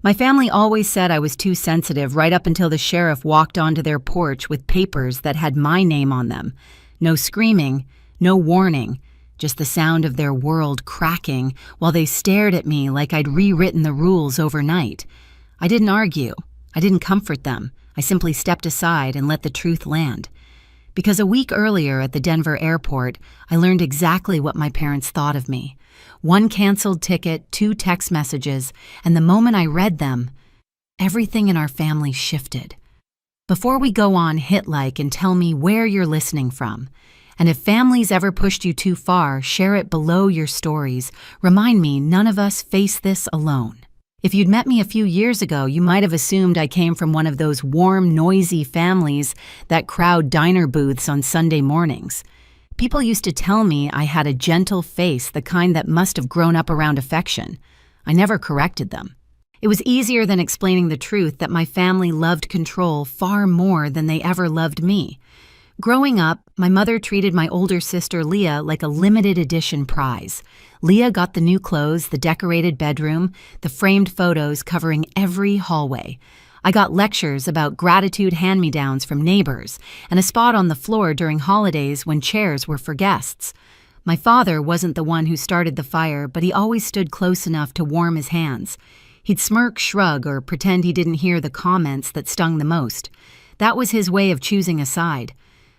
My family always said I was too sensitive right up until the sheriff walked onto their porch with papers that had my name on them. No screaming, no warning, just the sound of their world cracking while they stared at me like I'd rewritten the rules overnight. I didn't argue. I didn't comfort them. I simply stepped aside and let the truth land. Because a week earlier at the Denver airport, I learned exactly what my parents thought of me. One canceled ticket, 2 text messages, and the moment I read them, everything in our family shifted. Before we go on, hit like and tell me where you're listening from. And if families ever pushed you too far, share it below your stories. Remind me none of us face this alone. If you'd met me a few years ago, you might have assumed I came from one of those warm, noisy families that crowd diner booths on Sunday mornings. People used to tell me I had a gentle face, the kind that must have grown up around affection. I never corrected them. It was easier than explaining the truth that my family loved control far more than they ever loved me. Growing up, my mother treated my older sister Leah like a limited edition prize. Leah got the new clothes, the decorated bedroom, the framed photos covering every hallway. I got lectures about gratitude hand-me-downs from neighbors and a spot on the floor during holidays when chairs were for guests. My father wasn't the one who started the fire, but he always stood close enough to warm his hands. He'd smirk, shrug, or pretend he didn't hear the comments that stung the most. That was his way of choosing a side.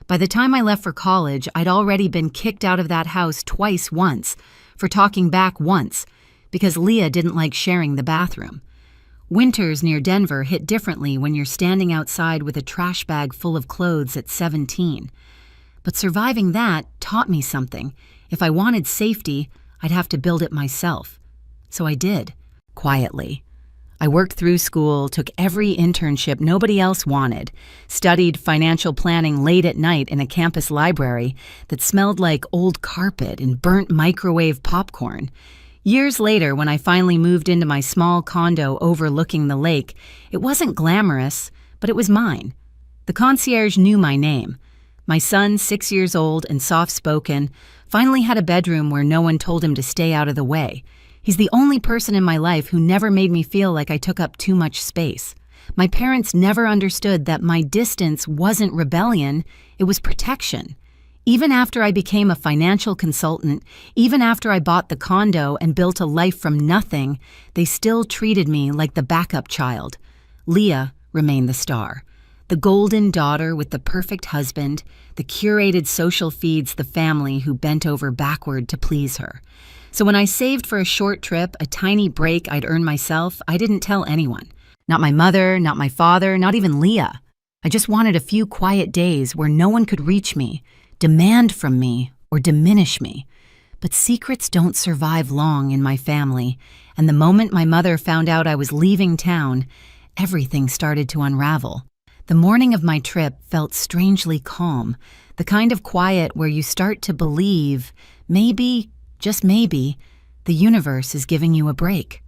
By the time I left for college, I'd already been kicked out of that house twice once, for talking back once, because Leah didn't like sharing the bathroom. Winters near Denver hit differently when you're standing outside with a trash bag full of clothes at 17. But surviving that taught me something. If I wanted safety, I'd have to build it myself. So I did, quietly. I worked through school, took every internship nobody else wanted, studied financial planning late at night in a campus library that smelled like old carpet and burnt microwave popcorn. Years later, when I finally moved into my small condo overlooking the lake, it wasn't glamorous, but it was mine. The concierge knew my name. My son, 6 years old and soft-spoken, finally had a bedroom where no one told him to stay out of the way. He's the only person in my life who never made me feel like I took up too much space. My parents never understood that my distance wasn't rebellion, it was protection. Even after I became a financial consultant, even after I bought the condo and built a life from nothing, they still treated me like the backup child. Leah remained the star. The golden daughter with the perfect husband, the curated social feeds, the family who bent over backward to please her. So when I saved for a short trip, a tiny break I'd earned myself, I didn't tell anyone. Not my mother, not my father, not even Leah. I just wanted a few quiet days where no one could reach me, demand from me, or diminish me. But secrets don't survive long in my family, and the moment my mother found out I was leaving town, everything started to unravel. The morning of my trip felt strangely calm, the kind of quiet where you start to believe, maybe, just maybe, the universe is giving you a break.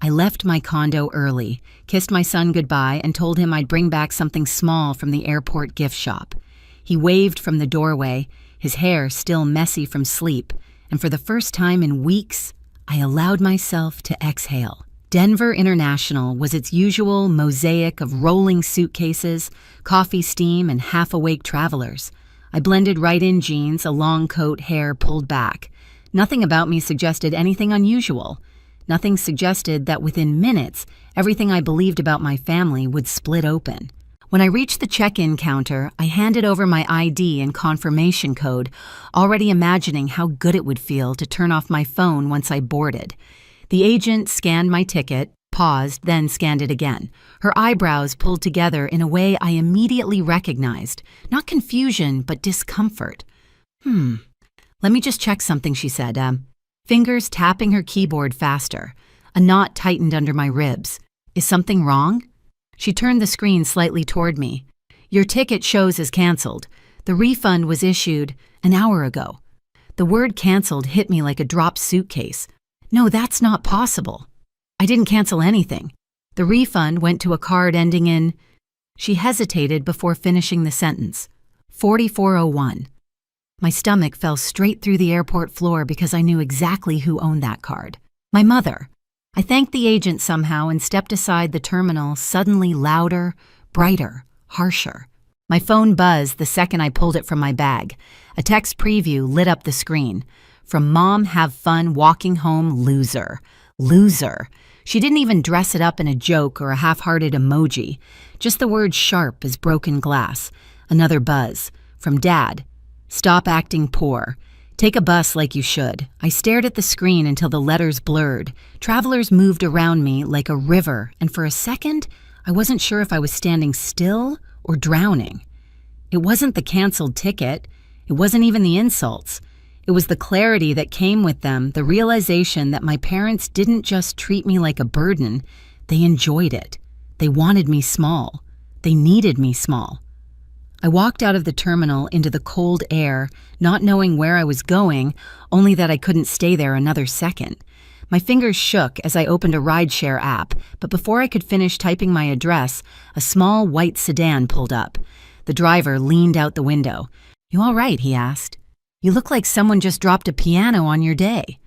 I left my condo early, kissed my son goodbye, and told him I'd bring back something small from the airport gift shop. He waved from the doorway, his hair still messy from sleep, and for the first time in weeks, I allowed myself to exhale. Denver International was its usual mosaic of rolling suitcases, coffee steam, and half-awake travelers. I blended right in jeans, a long coat, hair pulled back. Nothing about me suggested anything unusual. Nothing suggested that within minutes, everything I believed about my family would split open. When I reached the check-in counter, I handed over my ID and confirmation code, already imagining how good it would feel to turn off my phone once I boarded. The agent scanned my ticket, paused, then scanned it again. Her eyebrows pulled together in a way I immediately recognized. Not confusion, but discomfort. Let me just check something, she said, fingers tapping her keyboard faster. A knot tightened under my ribs. Is something wrong? She turned the screen slightly toward me. Your ticket shows as canceled. The refund was issued an hour ago. The word canceled hit me like a dropped suitcase. No, that's not possible. I didn't cancel anything. The refund went to a card ending in... She hesitated before finishing the sentence. 4401. My stomach fell straight through the airport floor because I knew exactly who owned that card. My mother. I thanked the agent somehow and stepped aside the terminal, suddenly louder, brighter, harsher. My phone buzzed the second I pulled it from my bag. A text preview lit up the screen. From Mom, have fun walking home, loser. Loser. She didn't even dress it up in a joke or a half-hearted emoji. Just the word sharp as broken glass. Another buzz. From Dad. Stop acting poor. Take a bus like you should. I stared at the screen until the letters blurred. Travelers moved around me like a river, and for a second, I wasn't sure if I was standing still or drowning. It wasn't the canceled ticket. It wasn't even the insults. It was the clarity that came with them, the realization that my parents didn't just treat me like a burden, they enjoyed it. They wanted me small. They needed me small. I walked out of the terminal into the cold air, not knowing where I was going, only that I couldn't stay there another second. My fingers shook as I opened a rideshare app, but before I could finish typing my address, a small white sedan pulled up. The driver leaned out the window. "You all right?" he asked. "You look like someone just dropped a piano on your day."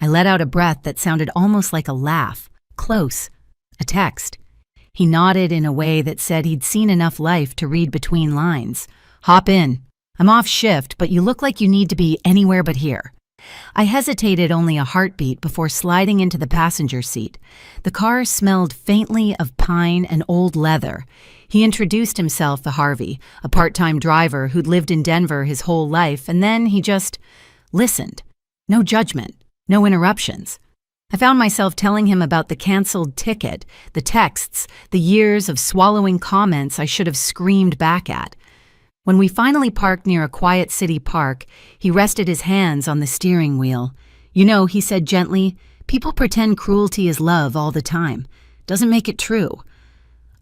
I let out a breath that sounded almost like a laugh. Close. A text. He nodded in a way that said he'd seen enough life to read between lines. "Hop in. I'm off shift, but you look like you need to be anywhere but here." I hesitated only a heartbeat before sliding into the passenger seat. The car smelled faintly of pine and old leather. He introduced himself to Harvey, a part-time driver who'd lived in Denver his whole life, and then he just listened. No judgment, no interruptions. I found myself telling him about the canceled ticket, the texts, the years of swallowing comments I should have screamed back at. When we finally parked near a quiet city park, he rested his hands on the steering wheel. "You know," he said gently, "people pretend cruelty is love all the time. Doesn't make it true."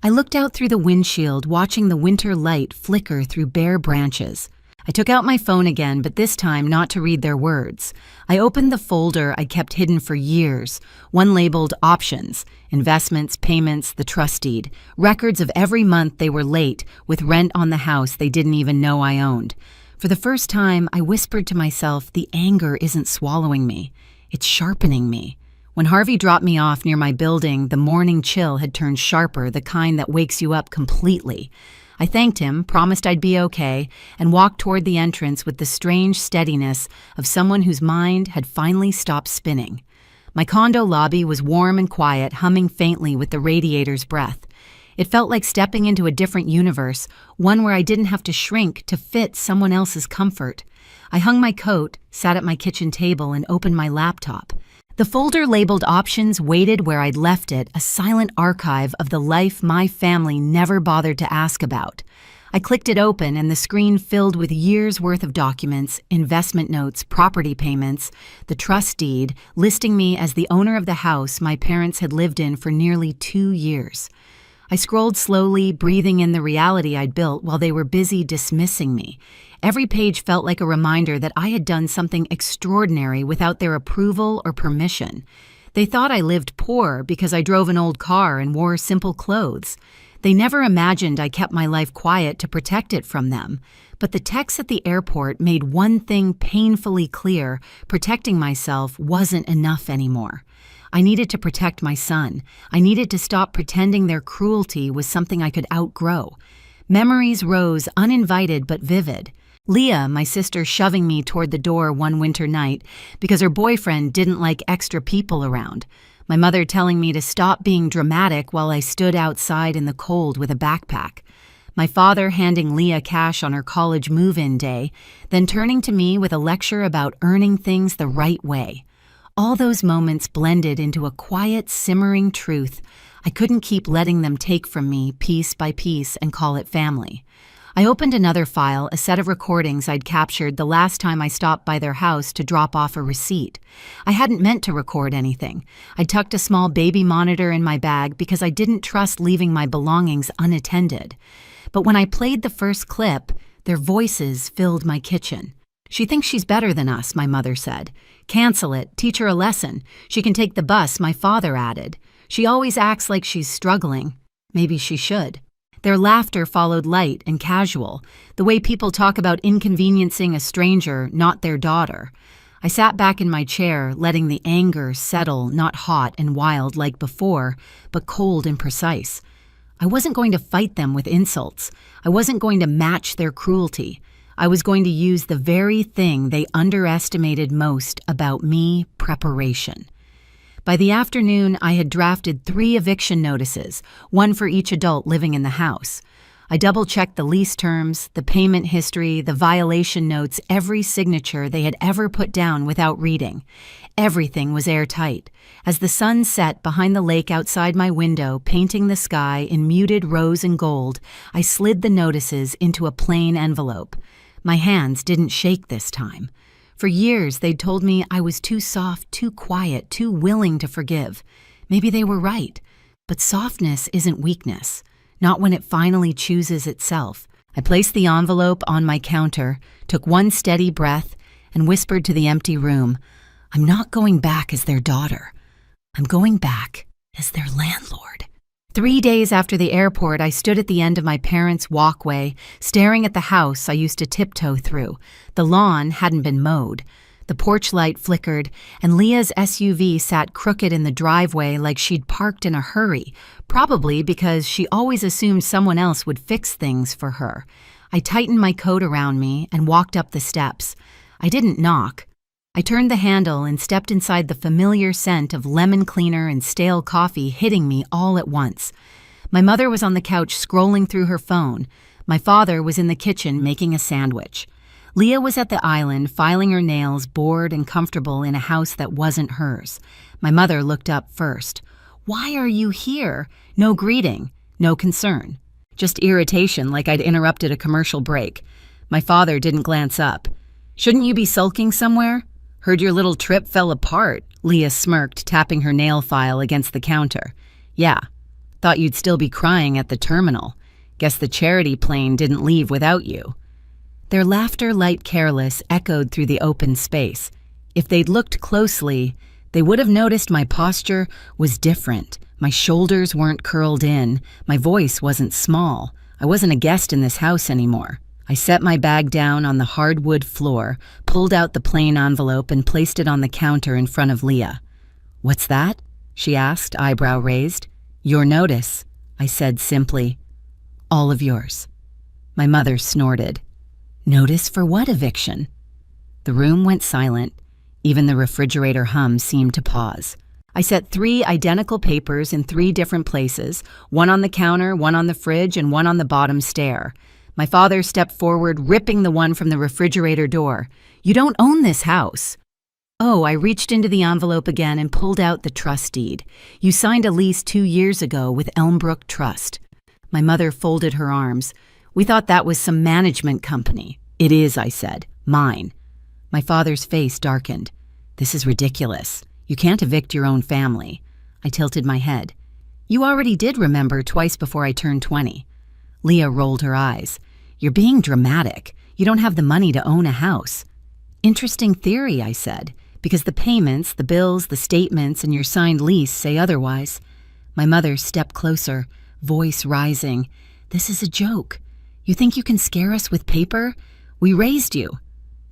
I looked out through the windshield, watching the winter light flicker through bare branches. I took out my phone again, but this time not to read their words. I opened the folder I kept hidden for years, one labeled Options, investments, payments, the trust deed, records of every month they were late with rent on the house they didn't even know I owned. For the first time, I whispered to myself, the anger isn't swallowing me. It's sharpening me. When Harvey dropped me off near my building, the morning chill had turned sharper, the kind that wakes you up completely. I thanked him, promised I'd be okay, and walked toward the entrance with the strange steadiness of someone whose mind had finally stopped spinning. My condo lobby was warm and quiet, humming faintly with the radiator's breath. It felt like stepping into a different universe, one where I didn't have to shrink to fit someone else's comfort. I hung my coat, sat at my kitchen table, and opened my laptop. The folder labeled Options waited where I'd left it, a silent archive of the life my family never bothered to ask about. I clicked it open and the screen filled with years' worth of documents, investment notes, property payments, the trust deed, listing me as the owner of the house my parents had lived in for nearly 2 years. I scrolled slowly, breathing in the reality I'd built while they were busy dismissing me. Every page felt like a reminder that I had done something extraordinary without their approval or permission. They thought I lived poor because I drove an old car and wore simple clothes. They never imagined I kept my life quiet to protect it from them. But the texts at the airport made one thing painfully clear: protecting myself wasn't enough anymore. I needed to protect my son. I needed to stop pretending their cruelty was something I could outgrow. Memories rose, uninvited but vivid. Leah, my sister, shoving me toward the door one winter night because her boyfriend didn't like extra people around. My mother telling me to stop being dramatic while I stood outside in the cold with a backpack. My father handing Leah cash on her college move-in day, then turning to me with a lecture about earning things the right way. All those moments blended into a quiet, simmering truth. I couldn't keep letting them take from me piece by piece and call it family. I opened another file, a set of recordings I'd captured the last time I stopped by their house to drop off a receipt. I hadn't meant to record anything. I tucked a small baby monitor in my bag because I didn't trust leaving my belongings unattended. But when I played the first clip, their voices filled my kitchen. "She thinks she's better than us," my mother said. "Cancel it. Teach her a lesson. She can take the bus," my father added. "She always acts like she's struggling. Maybe she should." Their laughter followed light and casual, the way people talk about inconveniencing a stranger, not their daughter. I sat back in my chair, letting the anger settle, not hot and wild like before, but cold and precise. I wasn't going to fight them with insults. I wasn't going to match their cruelty. I was going to use the very thing they underestimated most about me: preparation. By the afternoon, I had drafted 3 eviction notices, one for each adult living in the house. I double-checked the lease terms, the payment history, the violation notes, every signature they had ever put down without reading. Everything was airtight. As the sun set behind the lake outside my window, painting the sky in muted rose and gold, I slid the notices into a plain envelope. My hands didn't shake this time. For years, they'd told me I was too soft, too quiet, too willing to forgive. Maybe they were right. But softness isn't weakness. Not when it finally chooses itself. I placed the envelope on my counter, took one steady breath, and whispered to the empty room, "I'm not going back as their daughter. I'm going back as their landlord." 3 days after the airport, I stood at the end of my parents' walkway, staring at the house I used to tiptoe through. The lawn hadn't been mowed. The porch light flickered, and Leah's SUV sat crooked in the driveway like she'd parked in a hurry, probably because she always assumed someone else would fix things for her. I tightened my coat around me and walked up the steps. I didn't knock. I turned the handle and stepped inside, the familiar scent of lemon cleaner and stale coffee hitting me all at once. My mother was on the couch scrolling through her phone. My father was in the kitchen making a sandwich. Leah was at the island, filing her nails, bored and comfortable in a house that wasn't hers. My mother looked up first. "Why are you here?" No greeting, no concern. Just irritation, like I'd interrupted a commercial break. My father didn't glance up. "Shouldn't you be sulking somewhere? Heard your little trip fell apart," Leah smirked, tapping her nail file against the counter. "Yeah, thought you'd still be crying at the terminal. Guess the charity plane didn't leave without you." Their laughter, light careless, echoed through the open space. If they'd looked closely, they would have noticed my posture was different. My shoulders weren't curled in. My voice wasn't small. I wasn't a guest in this house anymore. I set my bag down on the hardwood floor, pulled out the plain envelope, and placed it on the counter in front of Leah. "What's that?" she asked, eyebrow raised. "Your notice," I said simply. "All of yours." My mother snorted. "Notice for what eviction?" The room went silent. Even the refrigerator hum seemed to pause. I set 3 identical papers in 3 different places, one on the counter, one on the fridge, and one on the bottom stair. My father stepped forward, ripping the one from the refrigerator door. "You don't own this house." "Oh," I reached into the envelope again and pulled out the trust deed. "You signed a lease 2 years ago with Elmbrook Trust." My mother folded her arms. "We thought that was some management company." "It is," I said. "Mine." My father's face darkened. "This is ridiculous. You can't evict your own family." I tilted my head. "You already did, remember, twice before I turned 20. Leah rolled her eyes. "You're being dramatic. You don't have the money to own a house." "Interesting theory," I said, "because the payments, the bills, the statements, and your signed lease say otherwise." My mother stepped closer, voice rising. "This is a joke. You think you can scare us with paper? We raised you."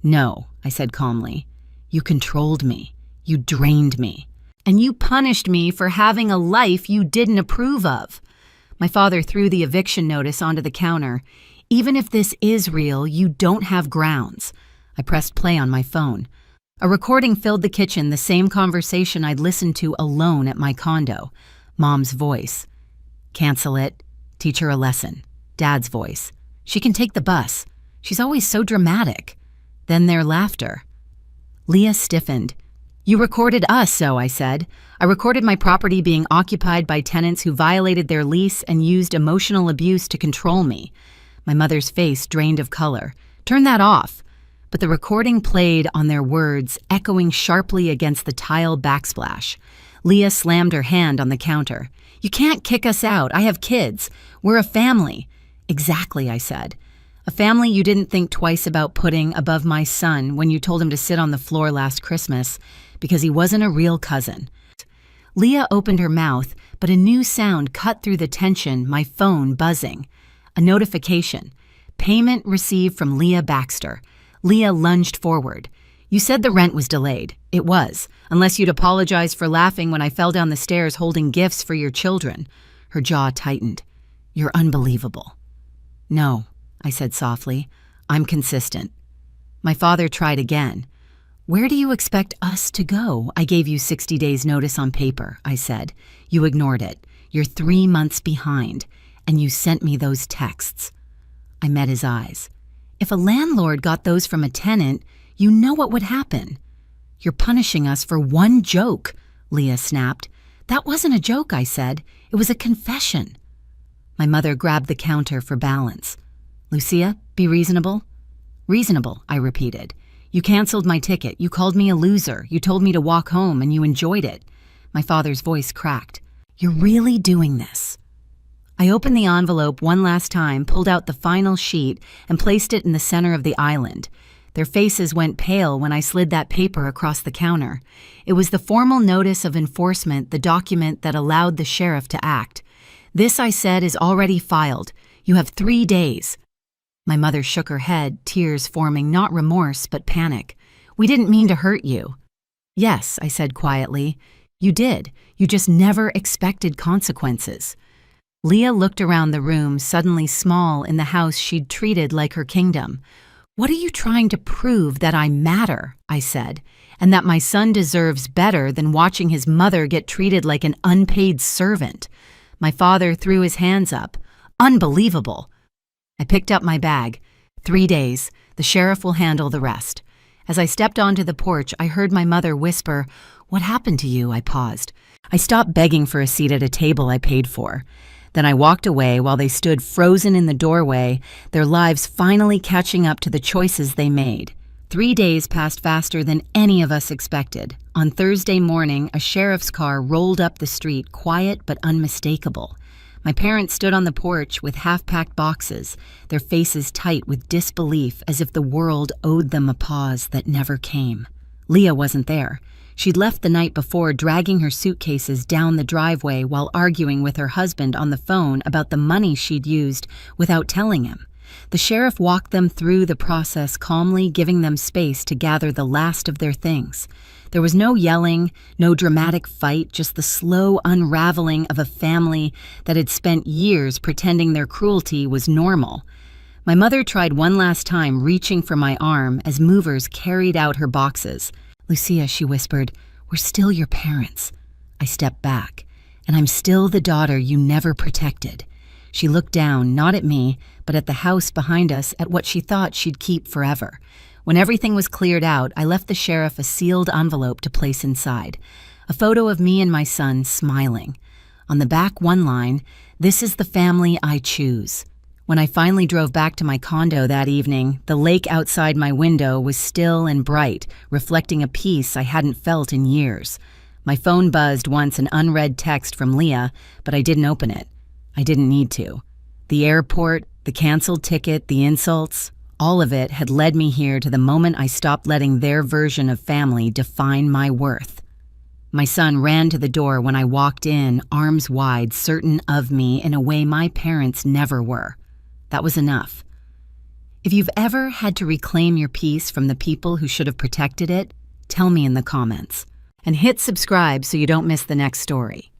"No," I said calmly. "You controlled me. You drained me. And you punished me for having a life you didn't approve of." My father threw the eviction notice onto the counter. "Even if this is real, you don't have grounds." I pressed play on my phone. A recording filled the kitchen, the same conversation I'd listened to alone at my condo. Mom's voice. "Cancel it. Teach her a lesson." Dad's voice. "She can take the bus. She's always so dramatic." Then their laughter. Leah stiffened. "You recorded us, so," I said. "I recorded my property being occupied by tenants who violated their lease and used emotional abuse to control me." My mother's face drained of color. "Turn that off." But the recording played on their words, echoing sharply against the tile backsplash. Leah slammed her hand on the counter. "You can't kick us out. I have kids. We're a family." "Exactly," I said. "A family you didn't think twice about putting above my son when you told him to sit on the floor last Christmas because he wasn't a real cousin." Leah opened her mouth, but a new sound cut through the tension, my phone buzzing. A notification. Payment received from Leah Baxter. Leah lunged forward. You said the rent was delayed. It was, unless you'd apologize for laughing when I fell down the stairs holding gifts for your children. Her jaw tightened. You're unbelievable. No, I said softly. I'm consistent. My father tried again. Where do you expect us to go? I gave you 60 days notice on paper, I said. You ignored it. You're 3 months behind, and you sent me those texts. I met his eyes. If a landlord got those from a tenant, you know what would happen. You're punishing us for one joke, Leah snapped. That wasn't a joke, I said. It was a confession. My mother grabbed the counter for balance. Lucia, be reasonable. Reasonable, I repeated. You canceled my ticket. You called me a loser. You told me to walk home, and you enjoyed it. My father's voice cracked. You're really doing this. I opened the envelope one last time, pulled out the final sheet, and placed it in the center of the island. Their faces went pale when I slid that paper across the counter. It was the formal notice of enforcement, the document that allowed the sheriff to act. This, I said, is already filed. You have 3 days. My mother shook her head, tears forming not remorse but panic. We didn't mean to hurt you. Yes, I said quietly. You did. You just never expected consequences. Leah looked around the room, suddenly small in the house she'd treated like her kingdom. What are you trying to prove? That I matter, I said, and that my son deserves better than watching his mother get treated like an unpaid servant. My father threw his hands up. Unbelievable. I picked up my bag. 3 days. The sheriff will handle the rest. As I stepped onto the porch, I heard my mother whisper, What happened to you? I paused. I stopped begging for a seat at a table I paid for. Then I walked away while they stood frozen in the doorway, their lives finally catching up to the choices they made. 3 days passed faster than any of us expected. On Thursday morning, a sheriff's car rolled up the street, quiet but unmistakable. My parents stood on the porch with half-packed boxes, their faces tight with disbelief as if the world owed them a pause that never came. Leah wasn't there. She'd left the night before, dragging her suitcases down the driveway while arguing with her husband on the phone about the money she'd used without telling him. The sheriff walked them through the process calmly, giving them space to gather the last of their things. There was no yelling, no dramatic fight, just the slow unraveling of a family that had spent years pretending their cruelty was normal. My mother tried one last time, reaching for my arm as movers carried out her boxes. Lucia, she whispered, we're still your parents. I stepped back, and I'm still the daughter you never protected. She looked down, not at me, but at the house behind us, at what she thought she'd keep forever. When everything was cleared out, I left the sheriff a sealed envelope to place inside. A photo of me and my son smiling. On the back, one line, "This is the family I choose." When I finally drove back to my condo that evening, the lake outside my window was still and bright, reflecting a peace I hadn't felt in years. My phone buzzed once, an unread text from Leah, but I didn't open it. I didn't need to. The airport, the canceled ticket, the insults, all of it had led me here to the moment I stopped letting their version of family define my worth. My son ran to the door when I walked in, arms wide, certain of me in a way my parents never were. That was enough. If you've ever had to reclaim your peace from the people who should have protected it, tell me in the comments. And hit subscribe so you don't miss the next story.